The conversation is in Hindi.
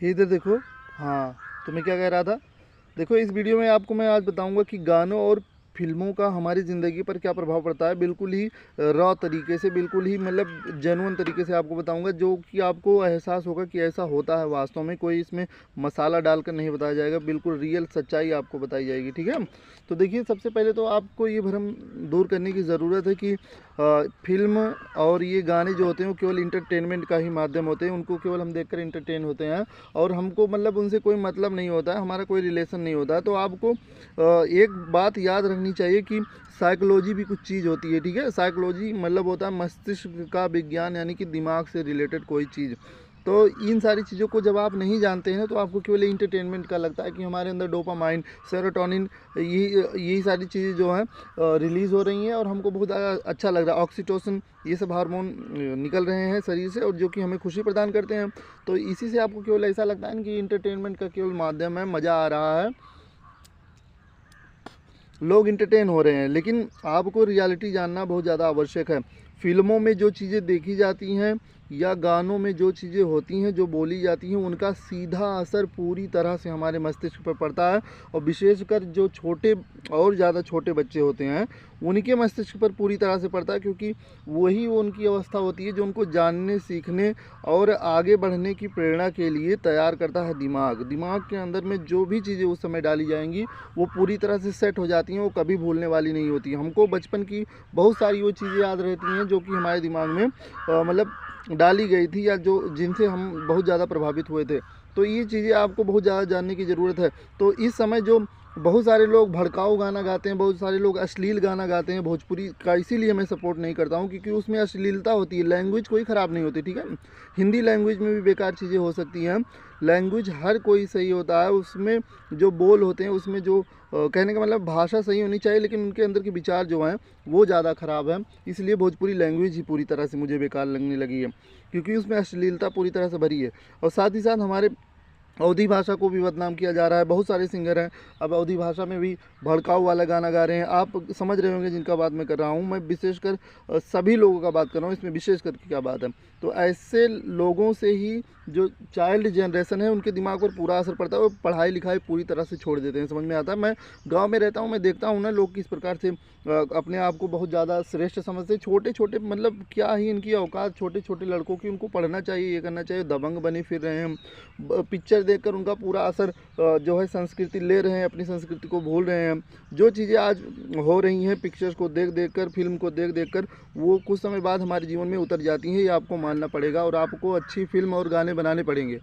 ये इधर देखो। हाँ, तो मैं क्या कह रहा था, देखो इस वीडियो में आपको मैं आज बताऊंगा कि गानों और फिल्मों का हमारी ज़िंदगी पर क्या प्रभाव पड़ता है। बिल्कुल ही रॉ तरीके से, बिल्कुल ही मतलब जेन्युइन तरीके से आपको बताऊंगा, जो कि आपको एहसास होगा कि ऐसा होता है वास्तव में। कोई इसमें मसाला डालकर नहीं बताया जाएगा, बिल्कुल रियल सच्चाई आपको बताई जाएगी, ठीक है। तो देखिए, सबसे पहले तो आपको ये भ्रम दूर करने की ज़रूरत है कि फिल्म और ये गाने जो होते हैं वो केवल इंटरटेनमेंट का ही माध्यम होते हैं। उनको केवल हम देखकर इंटरटेन होते हैं और हमको मतलब उनसे कोई मतलब नहीं होता है, हमारा कोई रिलेशन नहीं होता है। तो आपको एक बात याद रखनी चाहिए कि साइकोलॉजी भी कुछ चीज़ होती है, ठीक है। साइकोलॉजी मतलब होता है मस्तिष्क का विज्ञान, यानी कि दिमाग से रिलेटेड कोई चीज़। तो इन सारी चीज़ों को जब आप नहीं जानते हैं तो आपको केवल इंटरटेनमेंट का लगता है कि हमारे अंदर डोपामाइन, सेरोटोनिन, यही सारी चीज़ें जो हैं रिलीज़ हो रही हैं और हमको बहुत ज़्यादा अच्छा लग रहा है। ऑक्सीटोसिन, ये सब हार्मोन निकल रहे हैं शरीर से और जो कि हमें खुशी प्रदान करते हैं। तो इसी से आपको केवल ऐसा लगता है कि इंटरटेनमेंट का केवल माध्यम है, मज़ा आ रहा है, लोग इंटरटेन हो रहे हैं। लेकिन आपको रियलिटी जानना बहुत ज़्यादा आवश्यक है। फिल्मों में जो चीज़ें देखी जाती हैं या गानों में जो चीज़ें होती हैं, जो बोली जाती हैं, उनका सीधा असर पूरी तरह से हमारे मस्तिष्क पर पड़ता है। और विशेषकर जो छोटे और ज़्यादा छोटे बच्चे होते हैं उनके मस्तिष्क पर पूरी तरह से पड़ता है, क्योंकि वही वो उनकी अवस्था होती है जो उनको जानने, सीखने और आगे बढ़ने की प्रेरणा के लिए तैयार करता है। दिमाग के अंदर में जो भी चीज़ें उस समय डाली जाएंगी वो पूरी तरह से सेट हो जाती हैं, वो कभी भूलने वाली नहीं होती। हमको बचपन की बहुत सारी वो चीज़ें याद रहती हैं जो कि हमारे दिमाग में मतलब डाली गई थी, या जो जिनसे हम बहुत ज़्यादा प्रभावित हुए थे। तो ये चीज़ें आपको बहुत ज़्यादा जानने की ज़रूरत है। तो इस समय जो बहुत सारे लोग भड़काऊ गाना गाते हैं, बहुत सारे लोग अश्लील गाना गाते हैं भोजपुरी का, इसीलिए मैं सपोर्ट नहीं करता हूँ, क्योंकि उसमें अश्लीलता होती है। लैंग्वेज कोई ख़राब नहीं होती, ठीक है। हिंदी लैंग्वेज में भी बेकार चीज़ें हो सकती हैं, लैंग्वेज हर कोई सही होता है। उसमें जो बोल होते हैं, उसमें जो कहने का मतलब भाषा सही होनी चाहिए, लेकिन उनके अंदर के विचार जो हैं वो ज़्यादा ख़राब है। इसलिए भोजपुरी लैंग्वेज ही पूरी तरह से मुझे बेकार लगने लगी है, क्योंकि उसमें अश्लीलता पूरी तरह से भरी है। और साथ ही साथ हमारे अवधी भाषा को भी बदनाम किया जा रहा है। बहुत सारे सिंगर हैं अब अवधी भाषा में भी भड़काऊ वाला गाना गा रहे हैं। आप समझ रहे होंगे जिनका बात मैं कर रहा हूँ। मैं विशेषकर सभी लोगों का बात कर रहा हूँ, इसमें विशेष करके क्या बात है। तो ऐसे लोगों से ही जो चाइल्ड जनरेशन है उनके दिमाग पर पूरा असर पड़ता है, वो पढ़ाई लिखाई पूरी तरह से छोड़ देते हैं। समझ में आता है, मैं गाँव में रहता हूँ, मैं देखता हूँ ना लोग किस प्रकार से अपने आप को बहुत ज़्यादा श्रेष्ठ समझते हैं। छोटे छोटे मतलब क्या ही इनकी औकात, छोटे छोटे लड़कों की, उनको पढ़ना चाहिए, ये करना चाहिए, दबंग बने फिर रहे हैं। पिक्चर देखकर उनका पूरा असर जो है संस्कृति ले रहे हैं, अपनी संस्कृति को भूल रहे हैं। जो चीज़ें आज हो रही हैं पिक्चर्स को देख देख कर, फिल्म को देख देख कर, वो कुछ समय बाद हमारे जीवन में उतर जाती हैं। ये आपको मानना पड़ेगा और आपको अच्छी फिल्म और गाने बनाने पड़ेंगे।